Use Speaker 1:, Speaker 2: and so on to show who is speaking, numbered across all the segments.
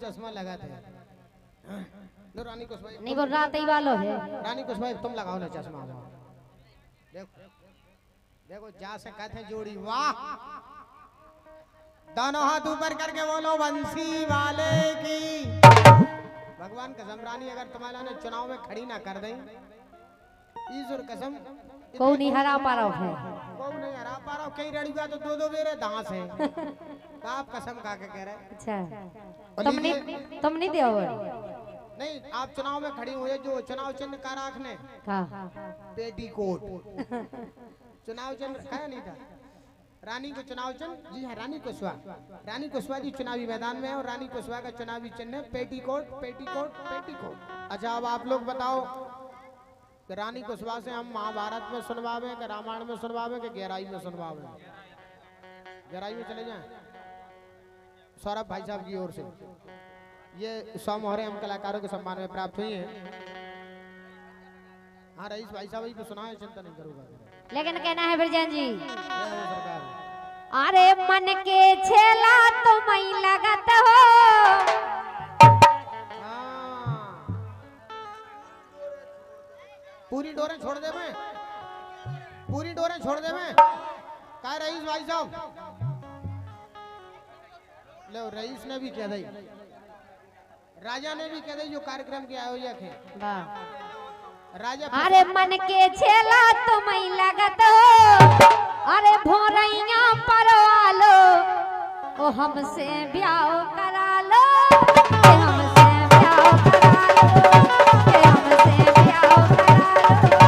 Speaker 1: चश्मा लगाते हैं। लो रानी कुशवाहा
Speaker 2: नहीं वो रात ही वालों है।
Speaker 1: रानी कुशवाहा तुम लगाओ ना चश्मा। देखो देखो जा से कहते हैं जोड़ी वाह। दोनों हाथ ऊपर करके बोलो बंसी वाले की। भगवान कसम रानी अगर तुम्हारा ने चुनाव में खड़ी ना कर दें, ईश्वर कसम
Speaker 2: को नहीं हरा पा रहा है।
Speaker 1: को नहीं हरा पा रहा। कई लड़कियां तो दो दो बेरे दांत है। आप कसम खा के कह रहे।
Speaker 2: अच्छा तुम नहीं दिया
Speaker 1: नहीं आप चुनाव में खड़ी हुई। जो चुनाव चिन्ह का रखने पेटीकोट चुनाव चिन्ह कहा नहीं था। रानी को चुनाव चिन्ह जी हाँ रानी कुशवाहा। रानी कुशवाहा जी चुनावी मैदान में है और रानी कुशवाहा का चुनावी चिन्ह है पेटीकोट पेटीकोट पेटीकोट। अच्छा अब आप लोग बताओ कि रानी कुशवाहा से हम महाभारत में सुनवावे कि रामायण में सुनवावे कि गहराई में सुनवावे। गहराई में चले जाएं। सौरभ भाई साहब की ओर से ये 100 मोहरें हम कलाकारों के सम्मान में प्राप्त हुई हैं। हाँ रईस भाई साहब तो सुना है, चिंता नहीं करूँगा।
Speaker 2: लेकिन कहना है बिरजान जी अरे मन के छेला तो मई लगत हो।
Speaker 1: पूरी डोरें छोड़ दे मैं, पूरी डोरें छोड़ दे मैं। क्या रईस भाई साहब लो रईस ने भी कह दी, राजा ने भी कह दी जो कार्यक्रम के आयोजक है राजा।
Speaker 2: अरे मन के छेला तो मई लगत हो। अरे भोरैया परवालो ओ हमसे ब्याह करा लो। हमसे ब्याह करा लो। हमसे ब्याह करा लो।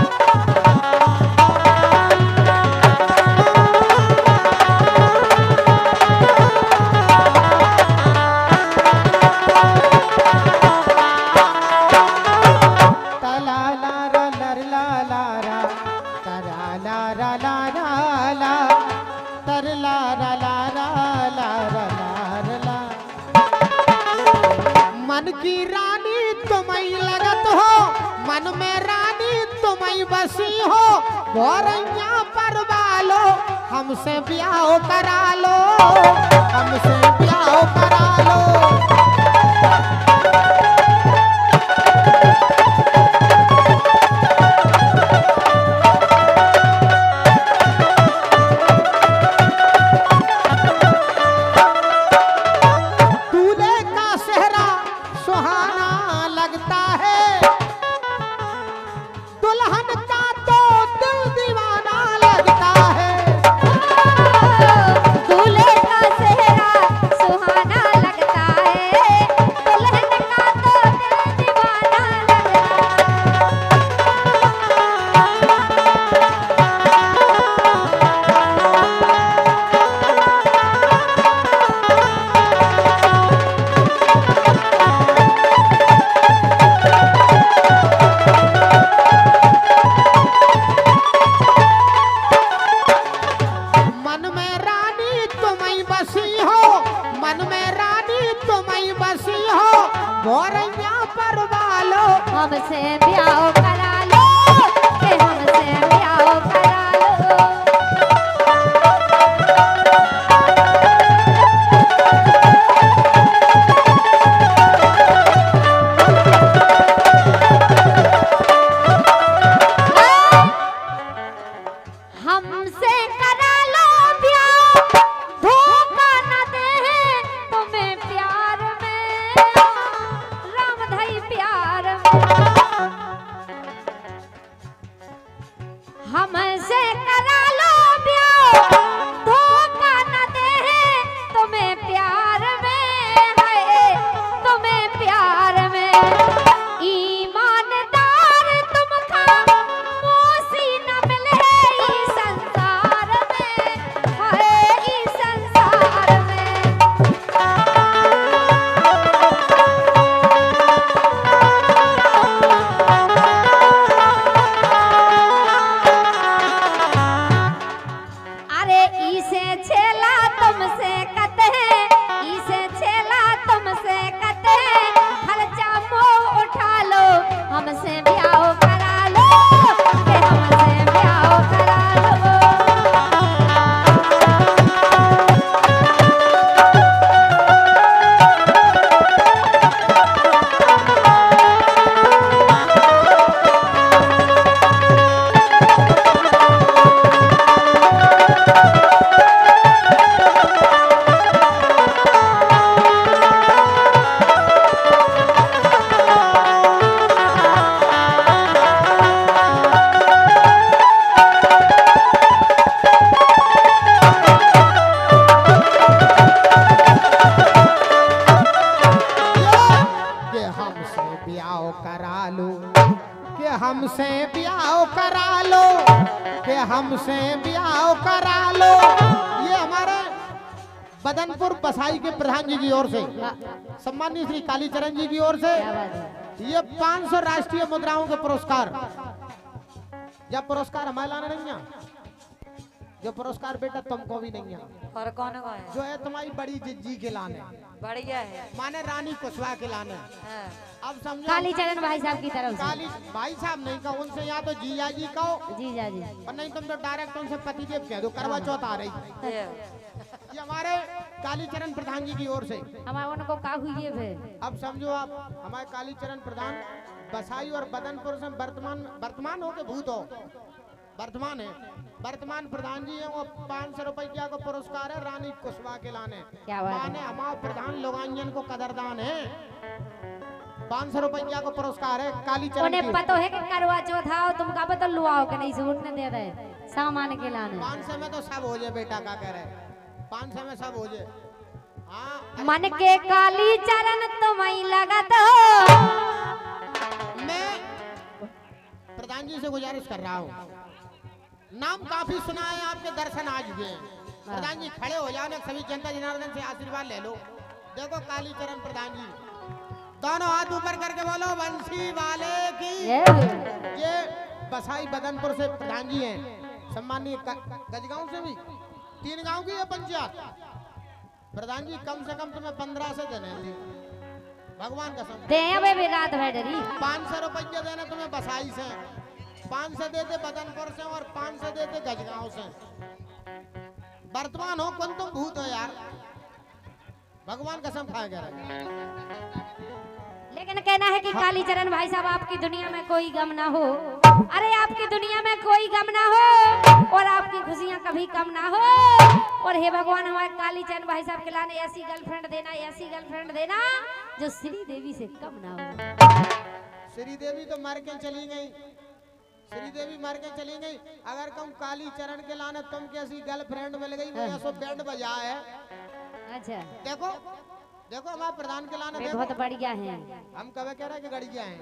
Speaker 1: मन की रानी तुम्हें लगत हो, मन में रानी तुम्हें बसी हो। भोरैया परवालो हमसे ब्याह करा लो। हमसे ब्याह करा लो।
Speaker 2: हमसे ब्याह करा लो। हमसे ब्याह करा लो। हमसे करा लो ब्याह। धोखा न दे तुम्हें प्यार में। राम धई प्यार में।
Speaker 1: करा लो, कि हमसे ब्याह करा लो, कि हमसे ब्याह करा लो। ये हमारे बदनपुर बसाई के प्रधान जी की ओर से, सम्मानित श्री कालीचरण जी की ओर से ये 500 राष्ट्रीय मुद्राओं के पुरस्कार। जब पुरस्कार हमारे लाने नहीं है, जो पुरस्कार बेटा तुमको भी नहीं है,
Speaker 3: और कौन को है?
Speaker 1: जो है तुम्हारी बड़ी जिज्जी के लाने,
Speaker 3: बढ़िया है,
Speaker 1: माने रानी कुशवाहा के लाने। अब समझो
Speaker 2: कालीचरण भाई साहब की तरफ से।
Speaker 1: काली भाई साहब नहीं कहो उनसे, यहाँ तो जीजा जी कहो,
Speaker 2: जीजा जी,
Speaker 1: और नहीं तुम तो डायरेक्ट उनसे पतिदेव कह दो, करवा चौथ आ रही। ये हमारे कालीचरण प्रधान जी की ओर से।
Speaker 2: हमारे उनको का हुई है फिर?
Speaker 1: अब समझो आप, हमारे कालीचरण प्रधान बसाई और बदनपुर से वर्तमान हो के भूत हो, वर्तमान है, वर्तमान प्रधान जी हैं। वो 500 रुपया का पुरस्कार है रानी कुशवाहा के लाने।
Speaker 2: क्या बात है?
Speaker 1: माने हमारे प्रधान लोगांजन को कदरदान है। 500 रुपया का पुरस्कार है कालीचरण।
Speaker 2: उन्हें पता है कि करवा चौथ आओ, तुम का पता लुआओ के नहीं सुनने दे रहे सामान के लाने।
Speaker 1: 500 में तो सब हो जाए बेटा, का कह रहे 500 में सब हो जाए। हाँ,
Speaker 2: मन के कालीचरण तुम्हें लगत हो।
Speaker 1: मैं प्रधान जी से गुजारिश कर रहा हूँ, नाम काफी सुना है, आपके दर्शन आज हुए हैं। प्रधान जी खड़े हो जाओ, सभी जनता जनार्दन से आशीर्वाद ले लो। देखो कालीचरण प्रधान जी, दोनों हाथ ऊपर करके बोलो बंसी वाले की। ये बसाई बदनपुर से प्रधान जी हैं, सम्मानीय गजगांव से भी 3 गांव की है पंचायत। प्रधान जी कम से कम तुम्हें 15 से देने थी, भगवान कसम
Speaker 2: दे भी रात बैठरी।
Speaker 1: 500 रुपया देने तुम्हें बसाई से, 500 देते बदनपुर से और 500 देते गजगांव से। वर्तमान हो कौन तुम भूत हो यार, भगवान कसम खाए कह रहे।
Speaker 2: लेकिन कहना है कि कालीचरण भाई साहब आपकी दुनिया में कोई गम ना हो। अरे आपकी दुनिया में कोई गम ना हो और आपकी खुशियां कभी कम ना हो। और हे भगवान हमारे कालीचरण भाई साहब के लाने ऐसी गर्लफ्रेंड देना, ऐसी गर्लफ्रेंड देना जो श्री देवी से कम ना हो।
Speaker 1: श्री देवी तो मर के चली गई, श्री देवी मर के चली गई। अगर तुम कालीचरण के लाने तुम कैसी गर्लफ्रेंड मिल गई, वो ऐसा बैंड बजा है।
Speaker 2: अच्छा
Speaker 1: देखो देखो हमारे प्रधान के लाने देखो,
Speaker 2: बहुत बढ़िया है।
Speaker 1: हम कब कह रहे हैं कि गड़िया हैं।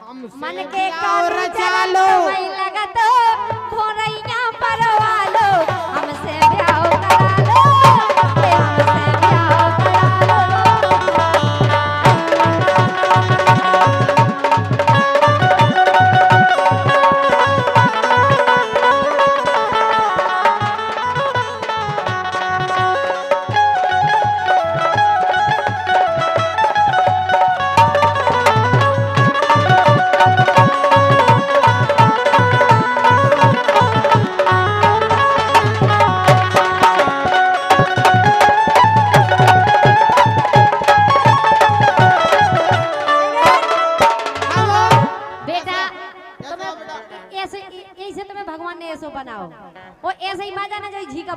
Speaker 1: हम
Speaker 2: मन के कालीचरण तुम्हें लगत हो, भोरैया परवा लो, हमसे ब्याह करा लो, हमसे ब्याह करा लो।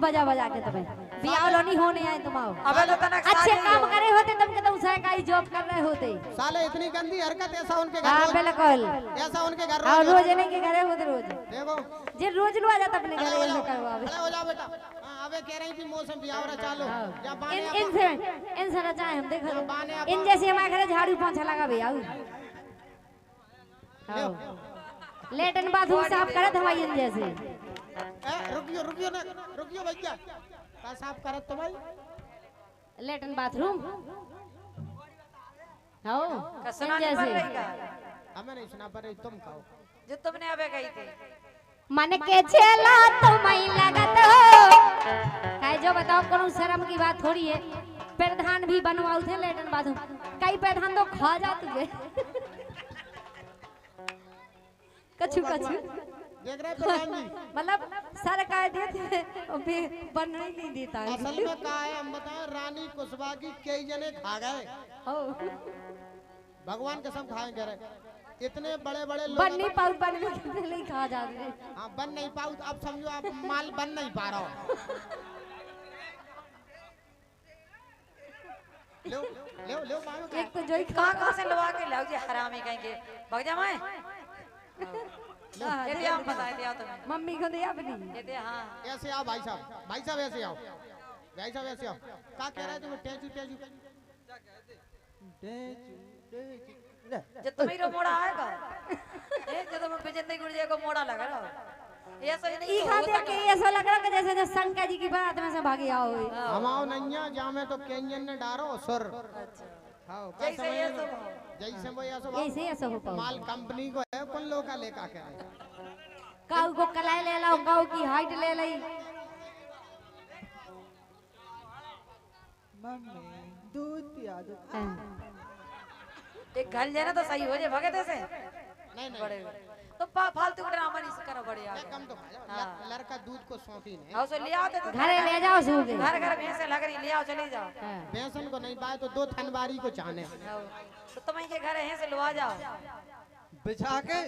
Speaker 2: बजा बजा के तुम्हें बियाह लोनी होने आए तुम आओ।
Speaker 3: अबे तो तनक
Speaker 2: अच्छे काम करे होते तुम के तुम सरकारी जॉब कर रहे होते।
Speaker 1: साले इतनी गंदी हरकत ऐसा उनके घर
Speaker 2: हां बिल्कुल
Speaker 1: ऐसा उनके घर
Speaker 2: रोज नहीं के घरे होते रोज।
Speaker 1: देखो
Speaker 2: जे रोज लो आ जाता अपने घर ऐसे करवावे।
Speaker 1: खड़े हो जाओ बेटा। हां अबे कह रही थी मौसम बियाह चालू या बाने
Speaker 2: इन सारा चाहे हम देखो इन जैसे हमारे घरे झाड़ू पोंछा लगा भैया। लेटन बाथरूम साफ करत हमारी इन जैसे।
Speaker 1: रुकियो रुकियो ना रुकियो भैया, का साफ करत तो भाई
Speaker 2: लेटन बाथरूम आओ
Speaker 3: कसना नहीं पड़ रही का।
Speaker 1: हमें नहीं सुना पर तुम कहो
Speaker 3: जो तुमने अबे कही थी।
Speaker 2: मन के चला तुम्हें लगत हो काहे जो बताओ कौन शर्म की बात थोड़ी है। प्रधान भी बनवाऊ थे लेटन बाथरूम, कई प्रधान तो खा जा तुझे कछु कछु
Speaker 1: देख रहे प्रधान जी
Speaker 2: मतलब सरकार देते अबे बनने नहीं देता है।
Speaker 1: असल में कहा है हम बताएं रानी कुशवाहा की कई जने खा गए। भगवान कसम खाए कह रहे इतने बड़े बड़े लोग
Speaker 2: बन नहीं पाऊ बनने के पहले ही खा जाते।
Speaker 1: हाँ बन नहीं पाऊ अब समझो आप माल बन नहीं पा रहा हो। लो लो लो मानो
Speaker 2: एक तो जो ही
Speaker 3: कहां से लवा के लाओ जी हरामी कहेंगे भग जा मैं ये दिया हम बता दिया तुम्हें
Speaker 2: मम्मी को दिया अपनी
Speaker 3: ये दिया। हां
Speaker 1: ऐसे आओ भाई साहब ऐसे आओ भाई साहब ऐसे आओ। क्या कह रहे थे वो टेजू टेजू
Speaker 3: जो तुम्ही रो मोड़ा आएगा ये जो तुम बिजंदे गुड़िया को मोड़ा लगा रहा ऐसा ही नहीं
Speaker 2: ई खाते के ऐसा लग रहा कि जैसे जो शंकर जी की बारात में से भागे आओ
Speaker 1: हमाओ नैया जामे तो केंजन ने डारो सुर। हाँ
Speaker 3: जैसे ये सब
Speaker 1: जैसे वो
Speaker 2: ऐसे ऐसा हो पाओ
Speaker 1: माल कंपनी को है कौन लोग का लेका के
Speaker 2: काऊ को कलाई ले लो काऊ की हाइट ले लई
Speaker 4: मम्मी दूध पिया दो।
Speaker 3: एक घर जाना तो सही हो जाए भगत ऐसे
Speaker 1: नहीं नहीं
Speaker 3: बड़े तो फालतू का ड्रामा नहीं करो बढ़िया
Speaker 1: कम तो लड़का दूध को सौंपी ने
Speaker 3: आओ सो ले आओ तो
Speaker 2: घरे ले जाओ सूखे
Speaker 3: घर घर भैंसे लग रही ले आओ चले जाओ
Speaker 1: भैंसन को नहीं पाए तो 2 थनबारी को चाहने
Speaker 3: आओ। तो तुम्हें के घर है से लुआ जाओ
Speaker 4: बिछा के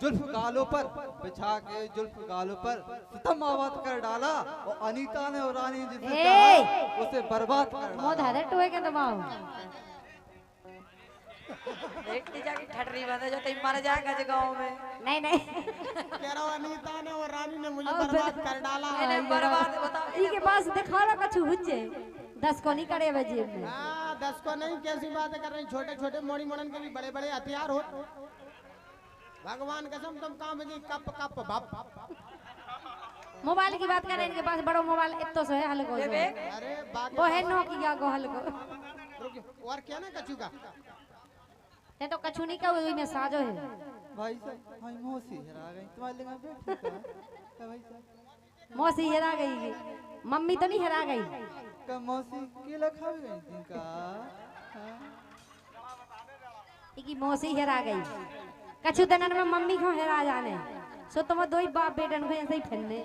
Speaker 4: जुल्फ गालों पर बिछा के जुल्फ गालों पर सितम आबाद कर डाला और अनीता ने और रानी जिसे चाहा उसे बर्बाद कर
Speaker 2: मो
Speaker 4: डाला।
Speaker 2: धारे टोए के दबाओ
Speaker 3: देखती जाके ठटरी बंदे जो तुम मर जाएगा जो गांव में
Speaker 2: नहीं नहीं
Speaker 1: कह रहा हूं अनीता ने और रानी ने मुझे बर्बाद कर डाला।
Speaker 3: इन्हें बर्बाद बताओ
Speaker 2: ई के पास दिखा रहा कछु हुच्चे 10 को नहीं करे बजे में
Speaker 1: हां 10 को नहीं कैसी बातें कर रही छोटे छोटे मोड़ी मोड़न के भी बड़े बड़े हथियार हो भगवान कसम तुम काम में कप कप बाप
Speaker 2: मोबाइल की बात कर रहे हैं इनके पास बड़ा मोबाइल इतो से है हल्को से
Speaker 1: अरे बाकी
Speaker 2: वो है नोकिया को हल्को
Speaker 1: रुकियो और क्या ना कचू का
Speaker 2: ये तो कछु नहीं का वही में साजो है
Speaker 4: भाई साहब हाय मौसी हरा गई तुम्हारे लगा बैठी का भाई साहब
Speaker 2: मौसी हेरा गई मम्मी तो नहीं हेरा गई
Speaker 4: का मौसी केला खा गई थी का हां
Speaker 2: की मौसी हेरा गई कछु दिन में मम्मी को हेरा जाने सो तुम दो ही बाप बेटन को ऐसे ही फिरने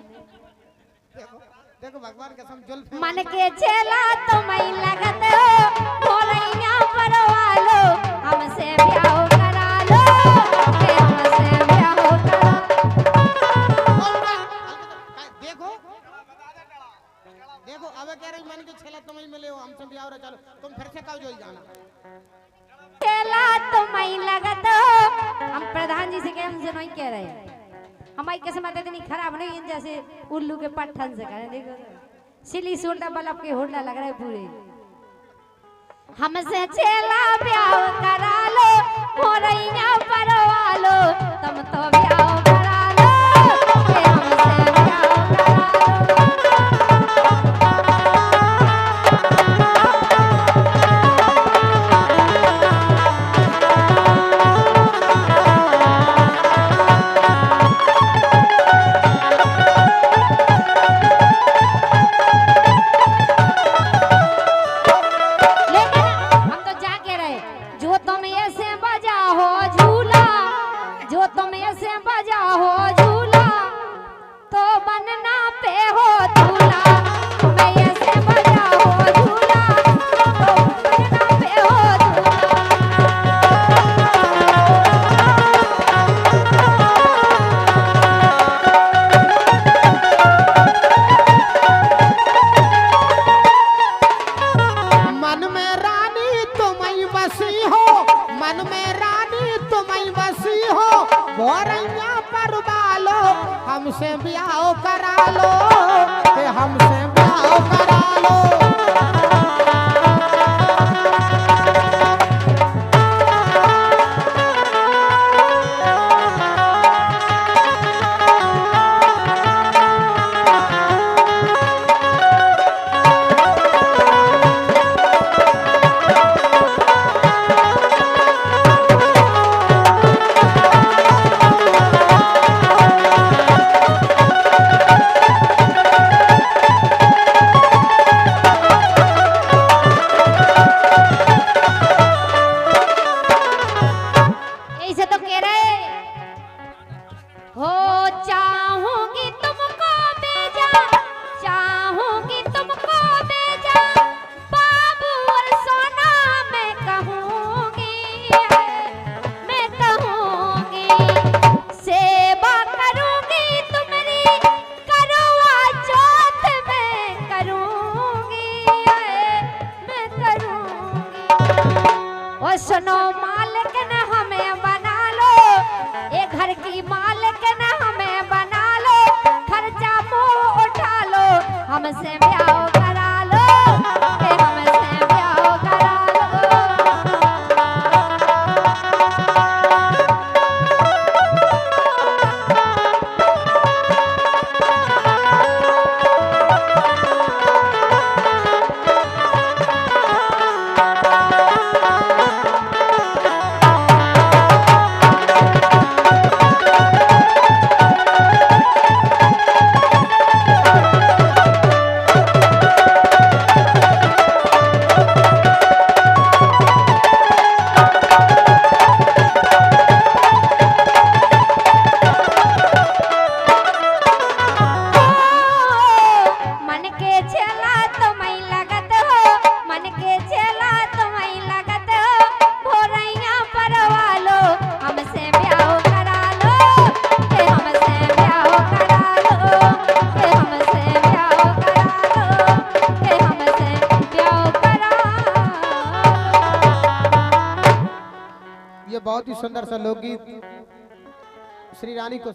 Speaker 1: देखो देखो भगवान कसम जुल्फ
Speaker 2: मन के चला तुम्हें लगत हो भोरैया परवालो हमसे ब्याह करा लो के हमसे ब्याह करा
Speaker 1: देखो देखो अब कह रही मन के छेला तुम्हें मिले हो हमसे ब्याह हो चलो तुम फिर से कब जोई जाना
Speaker 2: चला तुम्हें लगत हो हम प्रधान जी से के हमसे नहीं कह रहे हमारी किस्मत इतनी खराब नहीं इन जैसे उल्लू के पट्ठन से करे देखो सिली सोल्डा बल्ब के होडला लग रहा है पूरे हमसे चेला ब्याह करा लो मोरैया परवा लो तुम तो ब्याह करा लो के हमसे ब्याह करा
Speaker 1: हमसे ब्याह करा लो कि हमसे ब्याह करा लो सुनो मालिक ने हमें बना लो ये घर की मालिक ने हमें बना लो खर्चा मुंह उठा लो हमसे ब्याह करा लो हमसे ब्याह करा लो बहुत ही सुंदर सा लोकगीत श्री रानी को